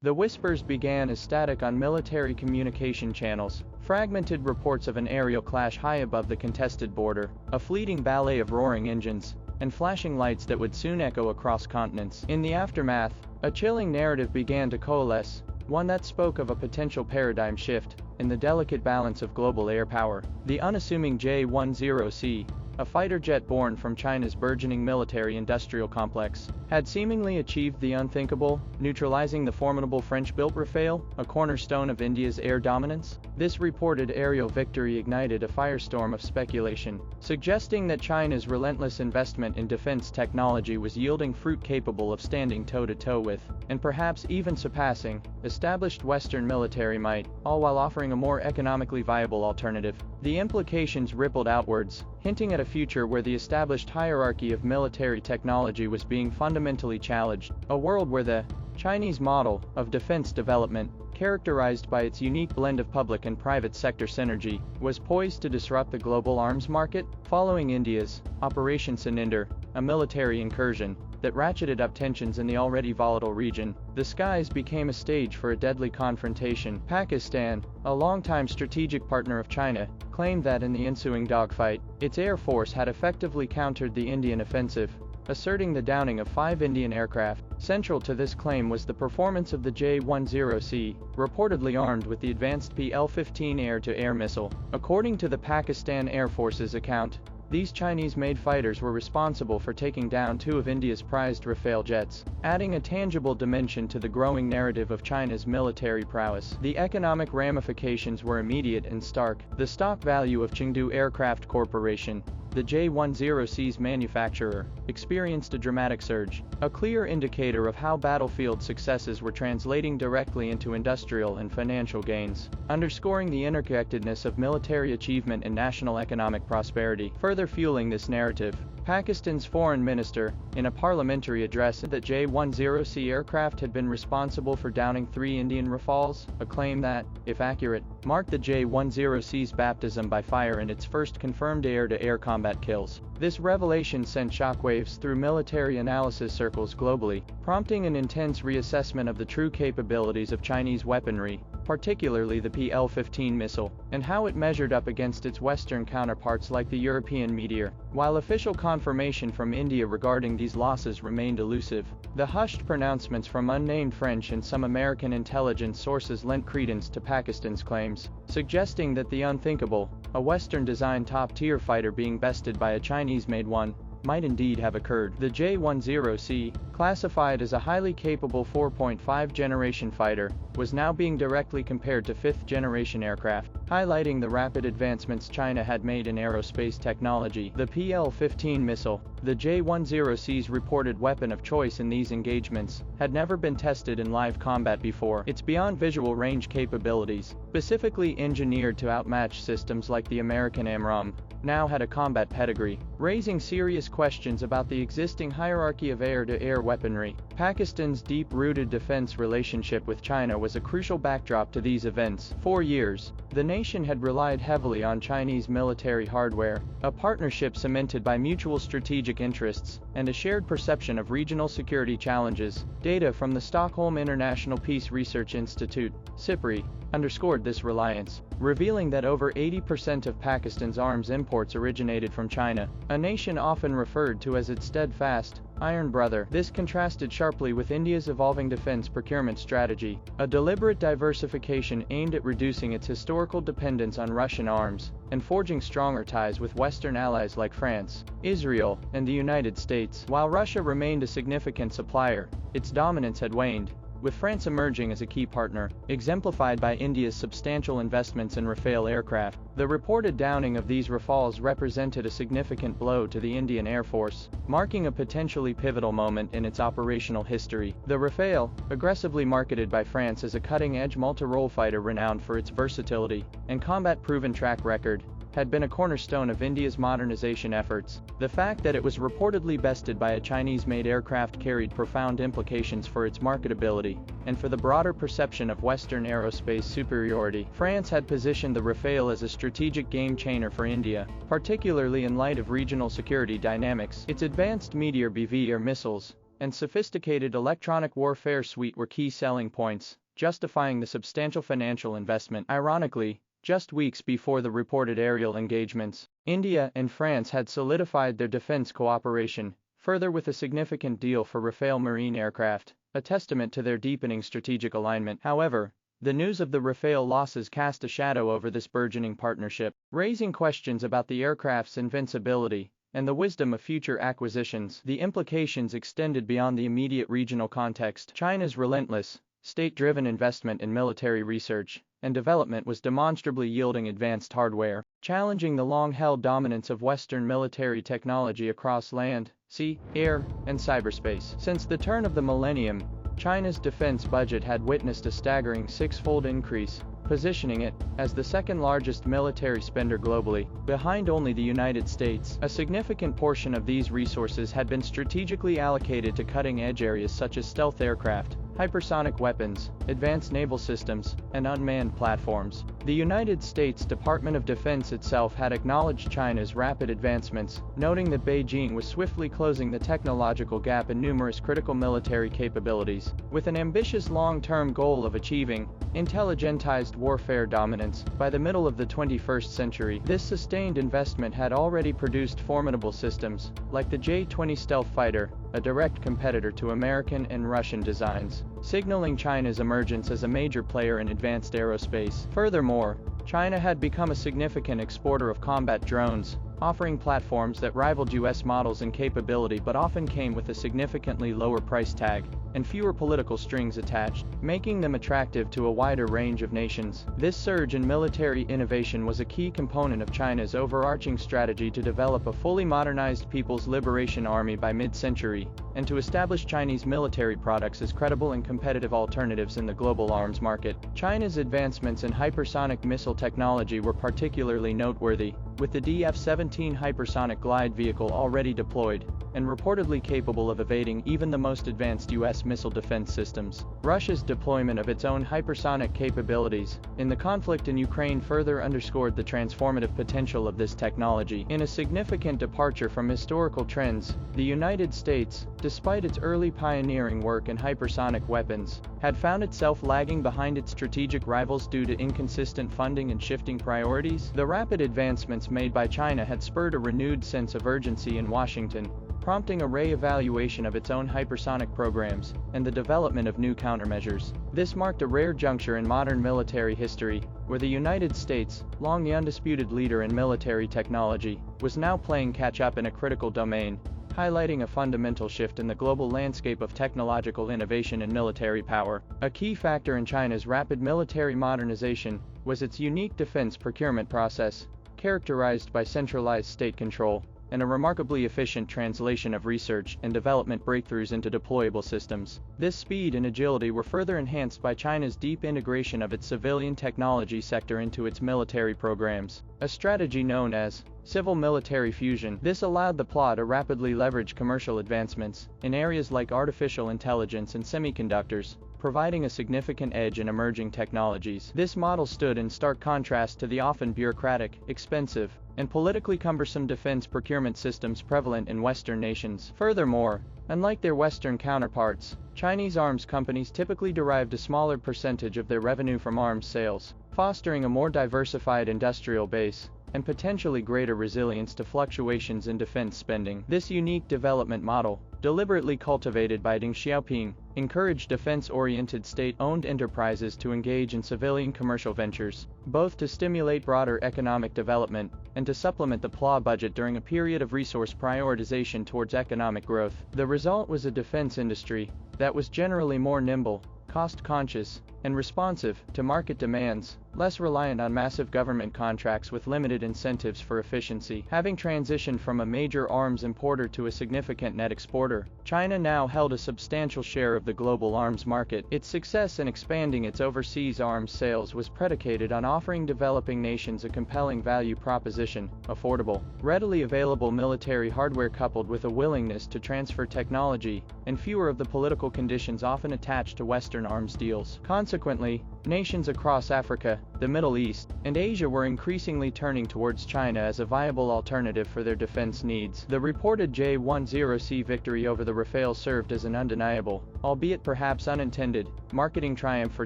The whispers began as static on military communication channels, fragmented reports of an aerial clash high above the contested border, a fleeting ballet of roaring engines, and flashing lights that would soon echo across continents. In the aftermath, a chilling narrative began to coalesce, one that spoke of a potential paradigm shift in the delicate balance of global air power. The unassuming J-10C, a fighter jet born from China's burgeoning military-industrial complex, had seemingly achieved the unthinkable, neutralizing the formidable French-built Rafale, a cornerstone of India's air dominance. This reported aerial victory ignited a firestorm of speculation, suggesting that China's relentless investment in defense technology was yielding fruit capable of standing toe-to-toe with, and perhaps even surpassing, established Western military might, all while offering a more economically viable alternative. The implications rippled outwards, hinting at a future where the established hierarchy of military technology was being fundamentally challenged, a world where the Chinese model of defense development, characterized by its unique blend of public and private sector synergy, was poised to disrupt the global arms market. Following India's Operation Saninder, a military incursion that ratcheted up tensions in the already volatile region, the skies became a stage for a deadly confrontation. Pakistan, a longtime strategic partner of China, claimed that in the ensuing dogfight, its air force had effectively countered the Indian offensive, asserting the downing of 5 Indian aircraft. Central to this claim was the performance of the J-10C, reportedly armed with the advanced PL-15 air-to-air missile. According to the Pakistan Air Force's account, these Chinese-made fighters were responsible for taking down 2 of India's prized Rafale jets, adding a tangible dimension to the growing narrative of China's military prowess. The economic ramifications were immediate and stark. The stock value of Chengdu Aircraft Corporation, the J-10C's manufacturer, experienced a dramatic surge, a clear indicator of how battlefield successes were translating directly into industrial and financial gains, underscoring the interconnectedness of military achievement and national economic prosperity. Further fueling this narrative, Pakistan's foreign minister, in a parliamentary address, said that J-10C aircraft had been responsible for downing 3 Indian Rafales, a claim that, if accurate, marked the J-10C's baptism by fire in its first confirmed air-to-air combat kills. This revelation sent shockwaves through military analysis circles globally, prompting an intense reassessment of the true capabilities of Chinese weaponry, particularly the PL-15 missile, and how it measured up against its Western counterparts like the European Meteor. While official confirmation from India regarding these losses remained elusive, the hushed pronouncements from unnamed French and some American intelligence sources lent credence to Pakistan's claims, suggesting that the unthinkable, a Western-designed top-tier fighter being bested by a Chinese-made one, might indeed have occurred. The J-10C, classified as a highly capable 4.5 generation fighter, was now being directly compared to 5th generation aircraft, highlighting the rapid advancements China had made in aerospace technology. The PL-15 missile, the J-10C's reported weapon of choice in these engagements, had never been tested in live combat before. Its beyond visual range capabilities, specifically engineered to outmatch systems like the American AMRAAM, now had a combat pedigree, raising serious questions about the existing hierarchy of air-to-air weaponry. Pakistan's deep-rooted defense relationship with China was a crucial backdrop to these events. For years, the nation had relied heavily on Chinese military hardware, a partnership cemented by mutual strategic interests and a shared perception of regional security challenges. Data from the Stockholm International Peace Research Institute, SIPRI, underscored this reliance, revealing that over 80% of Pakistan's arms imports originated from China, a nation often referred to as its steadfast, iron brother. This contrasted sharply with India's evolving defense procurement strategy, a deliberate diversification aimed at reducing its historical dependence on Russian arms and forging stronger ties with Western allies like France, Israel, and the United States. While Russia remained a significant supplier, its dominance had waned, with France emerging as a key partner, exemplified by India's substantial investments in Rafale aircraft. The reported downing of these Rafales represented a significant blow to the Indian Air Force, marking a potentially pivotal moment in its operational history. The Rafale, aggressively marketed by France as a cutting-edge multi-role fighter renowned for its versatility and combat-proven track record, had been a cornerstone of India's modernization efforts. The fact that it was reportedly bested by a Chinese-made aircraft carried profound implications for its marketability and for the broader perception of Western aerospace superiority. France had positioned the Rafale as a strategic game-changer for India, particularly in light of regional security dynamics. Its advanced Meteor BV air missiles, and sophisticated electronic warfare suite were key selling points, justifying the substantial financial investment. Ironically, just weeks before the reported aerial engagements, India and France had solidified their defense cooperation, further with a significant deal for Rafale marine aircraft, a testament to their deepening strategic alignment. However, the news of the Rafale losses cast a shadow over this burgeoning partnership, raising questions about the aircraft's invincibility and the wisdom of future acquisitions. The implications extended beyond the immediate regional context. China's relentless, state-driven investment in military research and development was demonstrably yielding advanced hardware, challenging the long-held dominance of Western military technology across land, sea, air, and cyberspace. Since the turn of the millennium, China's defense budget had witnessed a staggering six-fold increase, positioning it as the second-largest military spender globally, behind only the United States. A significant portion of these resources had been strategically allocated to cutting-edge areas such as stealth aircraft, hypersonic weapons, advanced naval systems, and unmanned platforms. The United States Department of Defense itself had acknowledged China's rapid advancements, noting that Beijing was swiftly closing the technological gap in numerous critical military capabilities, with an ambitious long-term goal of achieving intelligentized warfare dominance by the middle of the 21st century. This sustained investment had already produced formidable systems, like the J-10C stealth fighter, a direct competitor to American and Russian designs, signaling China's emergence as a major player in advanced aerospace. Furthermore, China had become a significant exporter of combat drones, offering platforms that rivaled U.S. models in capability but often came with a significantly lower price tag and fewer political strings attached, making them attractive to a wider range of nations. This surge in military innovation was a key component of China's overarching strategy to develop a fully modernized People's Liberation Army by mid-century, and to establish Chinese military products as credible and competitive alternatives in the global arms market. China's advancements in hypersonic missile technology were particularly noteworthy, with the DF-17 hypersonic glide vehicle already deployed, and reportedly capable of evading even the most advanced U.S. missile defense systems. Russia's deployment of its own hypersonic capabilities in the conflict in Ukraine further underscored the transformative potential of this technology. In a significant departure from historical trends, the United States, despite its early pioneering work in hypersonic weapons, had found itself lagging behind its strategic rivals due to inconsistent funding and shifting priorities. The rapid advancements made by China had spurred a renewed sense of urgency in Washington, prompting a re-evaluation of its own hypersonic programs and the development of new countermeasures. This marked a rare juncture in modern military history, where the United States, long the undisputed leader in military technology, was now playing catch-up in a critical domain, highlighting a fundamental shift in the global landscape of technological innovation and military power. A key factor in China's rapid military modernization was its unique defense procurement process, characterized by centralized state control and a remarkably efficient translation of research and development breakthroughs into deployable systems. This speed and agility were further enhanced by China's deep integration of its civilian technology sector into its military programs, a strategy known as civil-military fusion. This allowed the PLA to rapidly leverage commercial advancements in areas like artificial intelligence and semiconductors, providing a significant edge in emerging technologies. This model stood in stark contrast to the often bureaucratic, expensive, and politically cumbersome defense procurement systems prevalent in Western nations. Furthermore, unlike their Western counterparts, Chinese arms companies typically derived a smaller percentage of their revenue from arms sales, fostering a more diversified industrial base and potentially greater resilience to fluctuations in defense spending. This unique development model, deliberately cultivated by Deng Xiaoping, encouraged defense-oriented state-owned enterprises to engage in civilian commercial ventures, both to stimulate broader economic development and to supplement the PLA budget during a period of resource prioritization towards economic growth. The result was a defense industry that was generally more nimble, cost-conscious, and responsive to market demands, less reliant on massive government contracts with limited incentives for efficiency. Having transitioned from a major arms importer to a significant net exporter, China now held a substantial share of the global arms market. Its success in expanding its overseas arms sales was predicated on offering developing nations a compelling value proposition: affordable, readily available military hardware coupled with a willingness to transfer technology, and fewer of the political conditions often attached to Western arms deals. Consequently, nations across Africa, the Middle East, and Asia were increasingly turning towards China as a viable alternative for their defense needs. The reported J-10C victory over the Rafale served as an undeniable, albeit perhaps unintended, marketing triumph for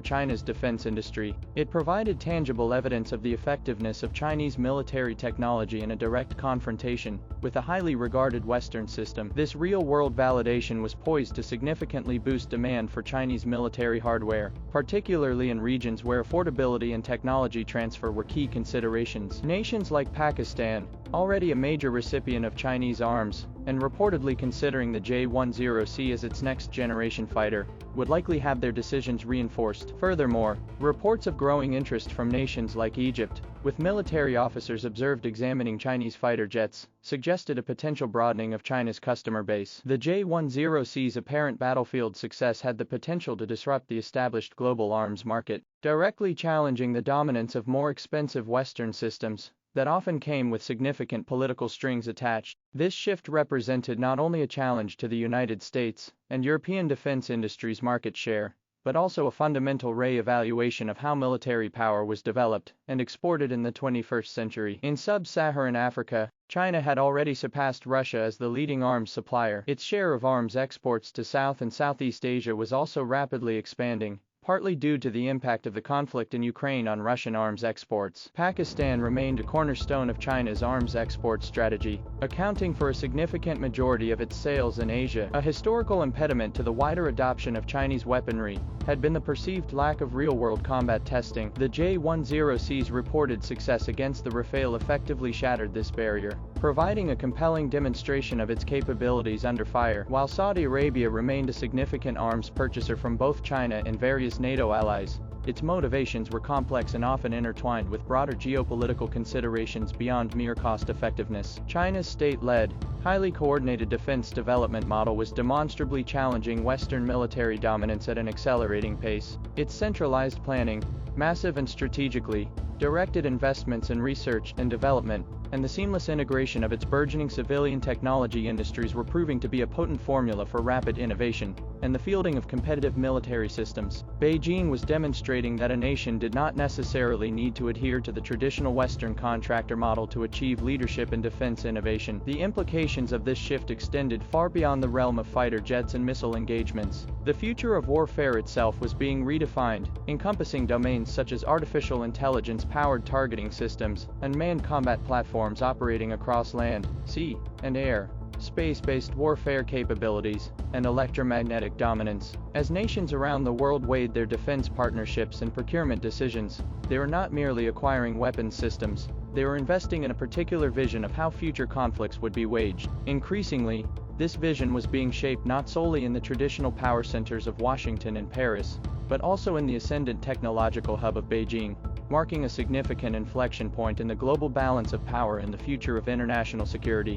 China's defense industry. It provided tangible evidence of the effectiveness of Chinese military technology in a direct confrontation with a highly regarded Western system. This real-world validation was poised to significantly boost demand for Chinese military hardware, particularly in regions where affordability and technology transfer were key considerations. Nations like Pakistan, already a major recipient of Chinese arms, and reportedly considering the J-10C as its next-generation fighter, would likely have their decisions reinforced. Furthermore, reports of growing interest from nations like Egypt, with military officers observed examining Chinese fighter jets, suggested a potential broadening of China's customer base. The J-10C's apparent battlefield success had the potential to disrupt the established global arms market, directly challenging the dominance of more expensive Western systems that often came with significant political strings attached. This shift represented not only a challenge to the United States and European defense industry's market share, but also a fundamental re-evaluation of how military power was developed and exported in the 21st century. In sub-Saharan Africa, China had already surpassed Russia as the leading arms supplier. Its share of arms exports to South and Southeast Asia was also rapidly expanding, partly due to the impact of the conflict in Ukraine on Russian arms exports. Pakistan remained a cornerstone of China's arms export strategy, accounting for a significant majority of its sales in Asia. A historical impediment to the wider adoption of Chinese weaponry had been the perceived lack of real-world combat testing. The J-10C's reported success against the Rafale effectively shattered this barrier, providing a compelling demonstration of its capabilities under fire. While Saudi Arabia remained a significant arms purchaser from both China and various NATO allies, its motivations were complex and often intertwined with broader geopolitical considerations beyond mere cost-effectiveness. China's state-led, highly coordinated defense development model was demonstrably challenging Western military dominance at an accelerating pace. Its centralized planning, massive and strategically directed investments in research and development, and the seamless integration of its burgeoning civilian technology industries were proving to be a potent formula for rapid innovation and the fielding of competitive military systems. Beijing was demonstrating that a nation did not necessarily need to adhere to the traditional Western contractor model to achieve leadership in defense innovation. The implications of this shift extended far beyond the realm of fighter jets and missile engagements. The future of warfare itself was being redefined, encompassing domains such as artificial intelligence-powered targeting systems and manned combat platforms operating across land, sea, and air, space-based warfare capabilities, and electromagnetic dominance. As nations around the world weighed their defense partnerships and procurement decisions, they were not merely acquiring weapons systems, they were investing in a particular vision of how future conflicts would be waged. Increasingly, this vision was being shaped not solely in the traditional power centers of Washington and Paris, but also in the ascendant technological hub of Beijing, marking a significant inflection point in the global balance of power and the future of international security.